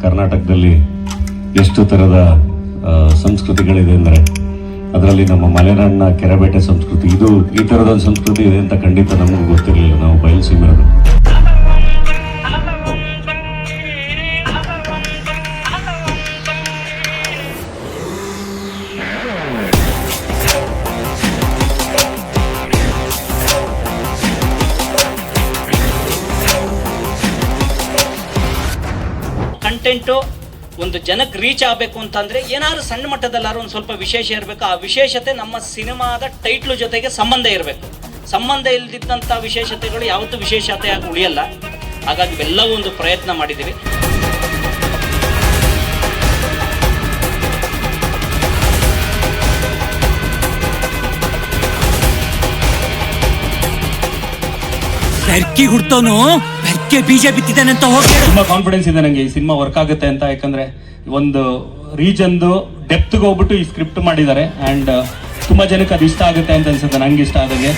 ಕರ್ನಾಟಕದಲ್ಲಿ ಎಷ್ಟು ಥರದ ಸಂಸ್ಕೃತಿಗಳಿದೆ ಅಂದರೆ ಅದರಲ್ಲಿ ನಮ್ಮ ಮಲೆನಾಡಿನ ಕೆರೆಬೇಟೆ ಸಂಸ್ಕೃತಿ, ಇದು ಈ ಥರದ ಸಂಸ್ಕೃತಿ ಇದೆ ಅಂತ ಖಂಡಿತ ನಮಗೂ ಗೊತ್ತಿರಲಿಲ್ಲ. ನಾವು ಬಯಲುಸೀಮೆಯವರು. ಕಂಟೆಂಟು ಒಂದು ಜನಕ್ಕೆ ರೀಚ್ ಆಗಬೇಕು ಅಂತಂದರೆ ಏನಾದ್ರು ಸಣ್ಣ ಮಟ್ಟದಲ್ಲಾದ್ರೂ ಒಂದು ಸ್ವಲ್ಪ ವಿಶೇಷ ಇರಬೇಕು. ಆ ವಿಶೇಷತೆ ನಮ್ಮ ಸಿನಿಮಾದ ಟೈಟ್ಲು ಜೊತೆಗೆ ಸಂಬಂಧ ಇರಬೇಕು. ಸಂಬಂಧ ಇಲ್ಲದಿದ್ದಂಥ ವಿಶೇಷತೆಗಳು ಯಾವತ್ತೂ ವಿಶೇಷತೆಯಾಗಿ ಉಳಿಯಲ್ಲ. ಹಾಗಾಗಿ ಇವೆಲ್ಲವೂ ಒಂದು ಪ್ರಯತ್ನ ಮಾಡಿದ್ದೀವಿ. ಬೆರ್ಕಿ ಹುಡ್ತವನು ಬೆರ್ಕೆ ಬೀಜ ಬಿತ್ತಿದ್ದಾನೆ ಅಂತ ಹೋಗಿ ತುಂಬಾ ಕಾನ್ಫಿಡೆನ್ಸ್ ಇದೆ ನನಗೆ ಈ ಸಿನಿಮಾ ವರ್ಕ್ ಆಗುತ್ತೆ ಅಂತ. ಯಾಕಂದ್ರೆ ಒಂದು ರೀಜನ್ದು ಡೆಪ್ತ್ಗೆ ಹೋಗ್ಬಿಟ್ಟು ಈ ಸ್ಕ್ರಿಪ್ಟ್ ಮಾಡಿದ್ದಾರೆ ಅಂಡ್ ತುಂಬಾ ಜನಕ್ಕೆ ಅದು ಇಷ್ಟ ಆಗುತ್ತೆ ಅಂತ ಅನ್ಸುತ್ತೆ. ನಂಗೆ ಇಷ್ಟ ಆದಂಗೆ